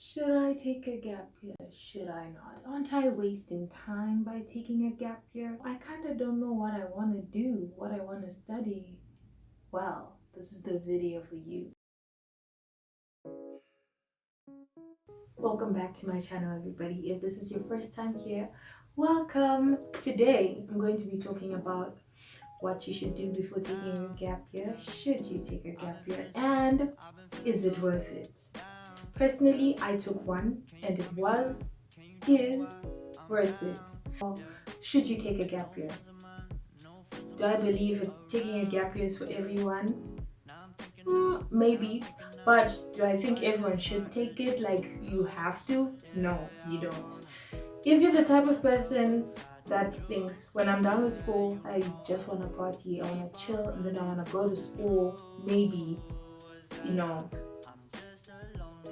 Should I take a gap year? Should I not? Aren't I wasting time by taking a gap year? I kind of don't know what I want to do, what I want to study. Well, this is the video for you. Welcome back to my channel, everybody. If this is your first time here, welcome. Today, I'm going to be talking about what you should do before taking a gap year. Should you take a gap year? And is it worth it? Personally, I took one and is worth it. Should you take a gap year? Do I believe taking a gap year is for everyone? Maybe, but do I think everyone should take it like you have to? No, you don't. If you're the type of person that thinks when I'm done with school, I just want to party, I want to chill, and then I want to go to school, maybe, you know,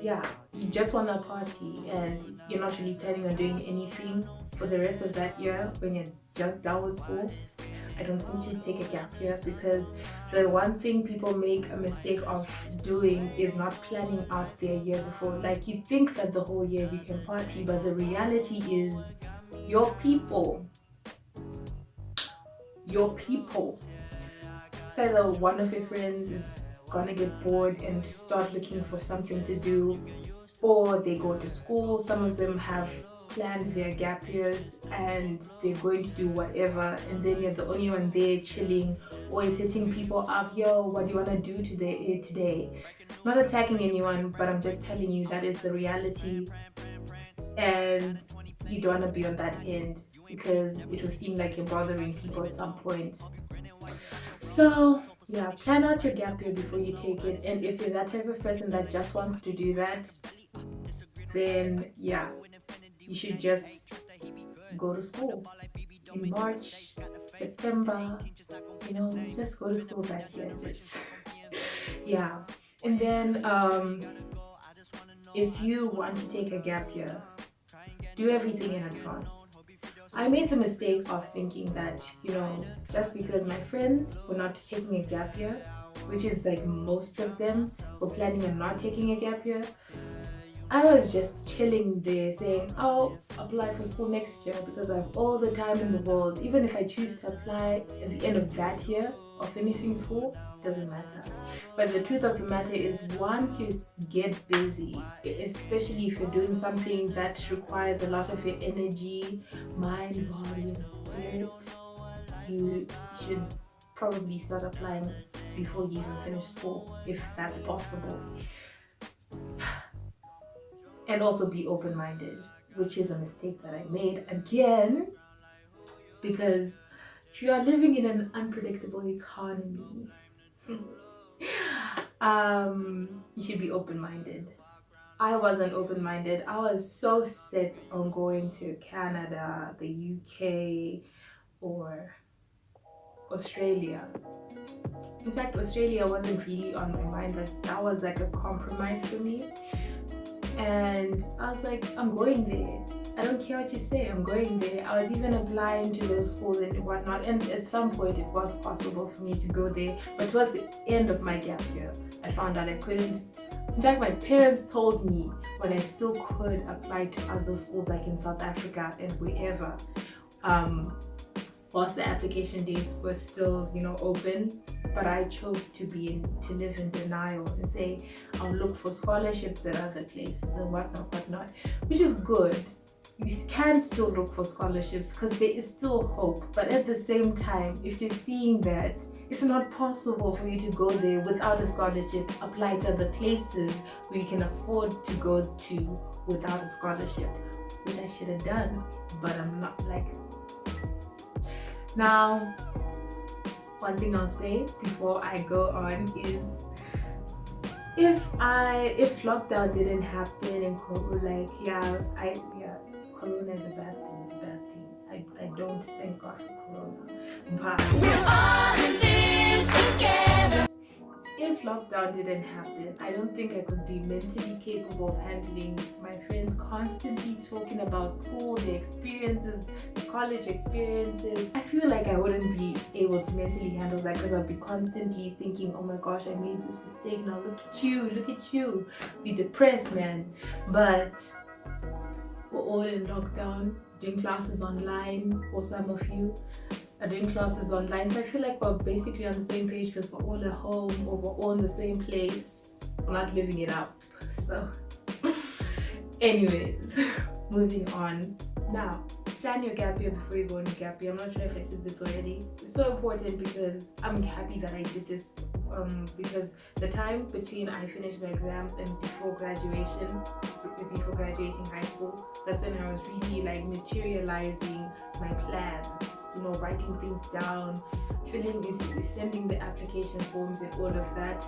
yeah, you just want to party and you're not really planning on doing anything for the rest of that year when you're just done with school, I don't think you should take a gap year, because the one thing people make a mistake of doing is not planning out their year before. Like, you think that the whole year you can party, but the reality is your people, say that one of your friends is gonna get bored and start looking for something to do, or they go to school. Some of them have planned their gap years and they're going to do whatever, and then you're the only one there chilling, always hitting people up. Yo, what do you want to do today? Not attacking anyone, but I'm just telling you that is the reality, and you don't want to be on that end, because it will seem like you're bothering people at some point. So yeah, plan out your gap year before you take it. And if you're that type of person that just wants to do that, then yeah, you should just go to school in March, September, just go to school that year. Just yeah. And then if you want to take a gap year, do everything in advance. I made the mistake of thinking that, just because my friends were not taking a gap year, which is like most of them were planning on not taking a gap year, I was just chilling there saying, I'll apply for school next year because I have all the time in the world. Even if I choose to apply at the end of that year or finishing school, doesn't matter. But the truth of the matter is, once you get busy, especially if you're doing something that requires a lot of your energy, mind, body, and spirit, you should probably start applying before you even finish school, if that's possible. And also be open-minded, which is a mistake that I made again, because if you are living in an unpredictable economy, you should be open-minded. I wasn't open-minded. I was so set on going to Canada, the UK, or Australia. In fact, Australia wasn't really on my mind, but that was like a compromise for me. And I was like, I'm going there. I don't care what you say, I'm going there. I was even applying to those schools and whatnot, and at some point it was possible for me to go there, but towards the end of my gap year, I found out I couldn't. In fact, my parents told me when I still could apply to other schools like in South Africa and wherever, whilst the application dates were still, open, but I chose to live in denial and say I'll look for scholarships at other places and whatnot, which is good. You can still look for scholarships because there is still hope, but at the same time, if you're seeing that it's not possible for you to go there without a scholarship, apply to other places where you can afford to go to without a scholarship, which I should have done, but I'm not. Now, one thing I'll say before I go on is, if lockdown didn't happen and corona is a bad thing. I don't thank God for corona, but we're all in this together. if lockdown didn't happen, I don't think I could be mentally capable of handling my friends constantly talking about school, their experiences, the college experiences. I feel like I wouldn't be able to mentally handle that because I'd be constantly thinking, oh my gosh, I made this mistake. Now look at you, be depressed, man. But we're all in lockdown, doing classes online, or some of you are doing classes online. So I feel like we're basically on the same page because we're all at home or we're all in the same place. We're not living it up. So, anyways, moving on. Now, plan your gap year before you go on your gap year. I'm not sure if I said this already. It's so important because I'm happy that I did this. Because the time between I finished my exams and before graduating high school, that's when I was really like materializing my plans, writing things down, sending the application forms and all of that.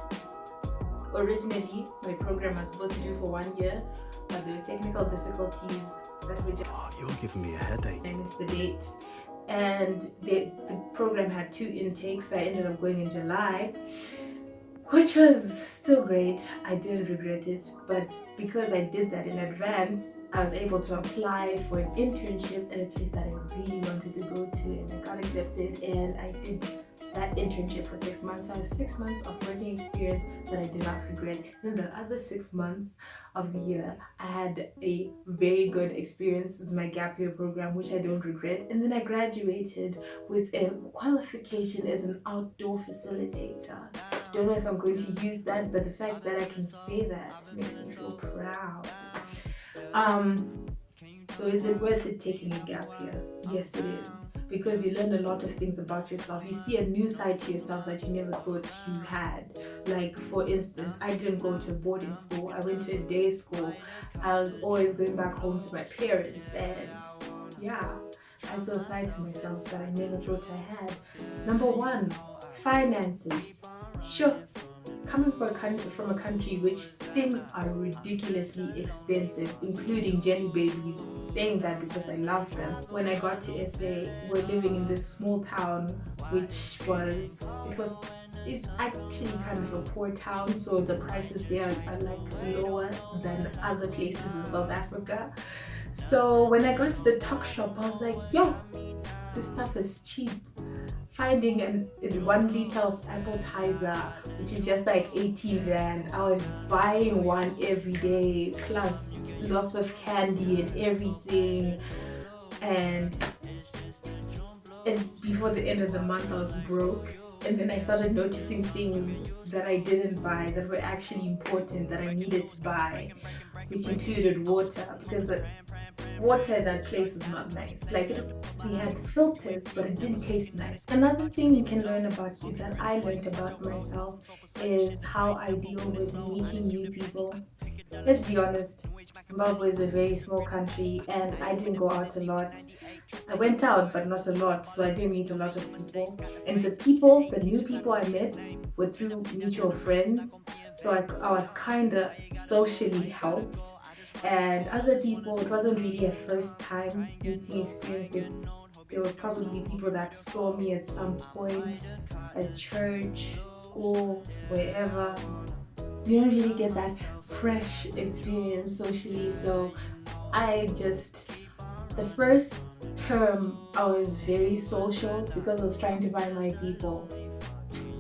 Originally, my program was supposed to do for 1 year, but there were technical difficulties that were just... Oh, you're giving me a headache. I missed the date. And the program had 2 intakes, so I ended up going in July, which was still great. I didn't regret it, but because I did that in advance, I was able to apply for an internship at a place that I really wanted to go to, and I got accepted, and I did that internship for 6 months. So I have 6 months of working experience that I did not regret. Then the other 6 months of the year, I had a very good experience with my gap year program, which I don't regret. And then I graduated with a qualification as an outdoor facilitator. Don't know if I'm going to use that, but the fact that I can say that makes me feel proud. So is it worth it taking a gap year? Yes, it is. Because you learn a lot of things about yourself. You see a new side to yourself that you never thought you had. Like, for instance, I didn't go to a boarding school. I went to a day school. I was always going back home to my parents, and yeah, I saw a side to myself that I never thought I had. Number 1, finances. Sure, coming from a country which things are ridiculously expensive, including jelly babies, saying that because I love them. When I got to SA, we're living in this small town, which it's actually kind of a poor town, so the prices there are like lower than other places in South Africa. So when I got to the tuck shop, I was like, yo, this stuff is cheap. Finding 1 liter of appetizer, which is just like 18 rand. I was buying one every day, plus lots of candy and everything. And before the end of the month, I was broke. And then I started noticing things that I didn't buy that were actually important that I needed to buy, which included water, because the water in that place was not nice. Like, we had filters, but it didn't taste nice. Another thing you can learn about you that I learned about myself is how I deal with meeting new people. Let's be honest, Zimbabwe is a very small country and I didn't go out a lot. I went out, but not a lot, so I didn't meet a lot of people. And the new people I met were through mutual friends, so I was kind of socially helped. And other people, it wasn't really a first time meeting experience. There were probably people that saw me at some point at church, school, wherever. You don't really get that fresh experience socially. So the first term, I was very social because I was trying to find my people.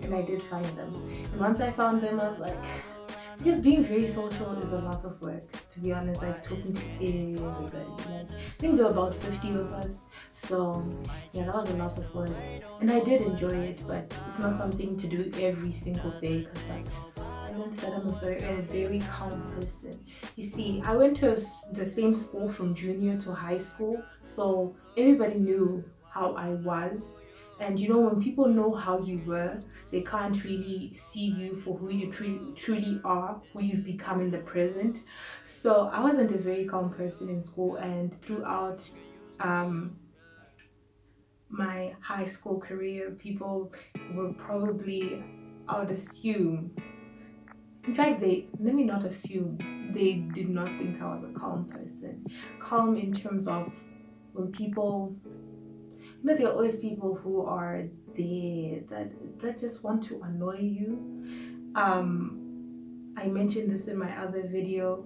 And I did find them. And once I found them, I was like, because being very social is a lot of work, to be honest, like talking to everybody. Like, I think there were about 50 of us, so yeah, that was a lot of work. And I did enjoy it, but it's not something to do every single day because I learned that I'm a very calm person. You see, I went to the same school from junior to high school, so everybody knew how I was. And when people know how you were, they can't really see you for who you truly are, who you've become in the present. So I wasn't a very calm person in school, and throughout my high school career, people were probably, I would assume, in fact, let me not assume, they did not think I was a calm person. Calm in terms of when people... But there are always people who are there that just want to annoy you. I mentioned this in my other video.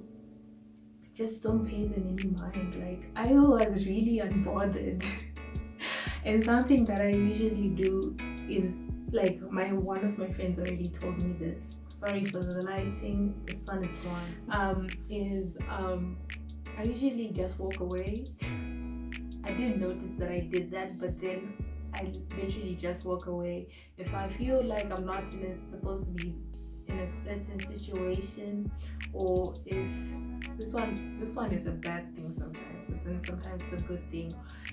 Just don't pay them any mind. Like, I was really unbothered. And something that I usually do is, like, one of my friends already told me this. Sorry for the lighting, the sun is gone. I usually just walk away. I didn't notice that I did that, but then I literally just walk away. If I feel like I'm not supposed to be in a certain situation, or if this one is a bad thing sometimes, but then sometimes it's a good thing.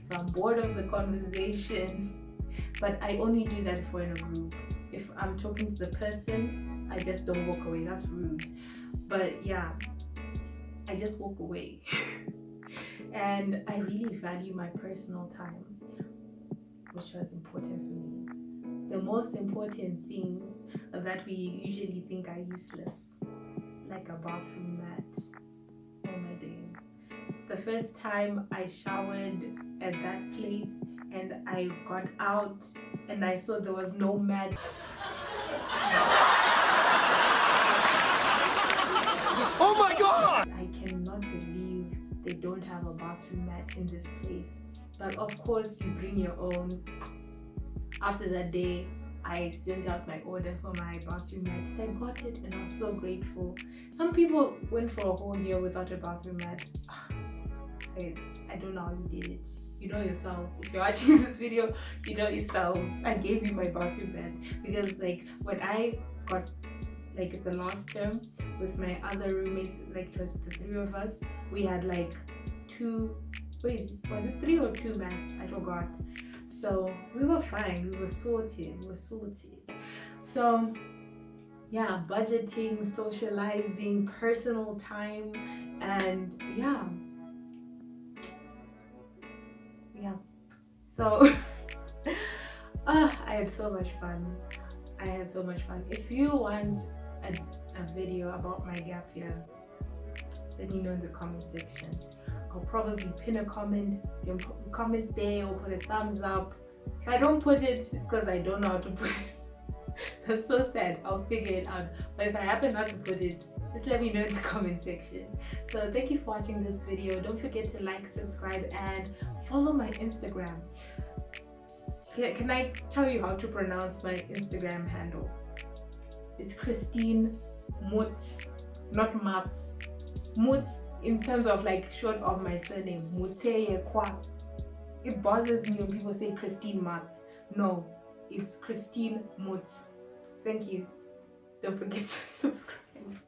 If I'm bored of the conversation, but I only do that if we're in a group. If I'm talking to the person, I just don't walk away. That's rude. But yeah, I just walk away. And I really value my personal time, which was important for me. The most important things that we usually think are useless, like a bathroom mat. Oh my days. The first time I showered at that place and I got out and I saw there was no mat. Oh my God! I cannot believe they don't have a bathroom mat in this place. But of course, you bring your own. After that day, I sent out my order for my bathroom mat. I got it and I was so grateful. Some people went for a whole year without a bathroom mat. I don't know how you did it. You know yourselves. If you're watching this video, you know yourselves. I gave you my bathroom mat because, like, when I got, like, the last term with my other roommates, like, just the three of us, we had like was it 3 or 2 mats? I forgot. So we were fine. We were sorted. So yeah, budgeting, socializing, personal time, and yeah. So I had so much fun. If you want a video about my gap year, let me know in the comment section. I'll probably pin a comment. You can comment there or put a thumbs up. If I don't put it, it's because I don't know how to put it. That's so sad. I'll figure it out. But if I happen not to put it, just let me know in the comment section. So thank you for watching this video. Don't forget to like, subscribe, and follow my Instagram. Can I tell you how to pronounce my Instagram handle? It's Christine Mutz, not Mats. Mutz, in terms of, like, short of my surname, Muteye Kwa. It bothers me when people say Christine Mats. No, it's Christine Mutz. Thank you. Don't forget to subscribe.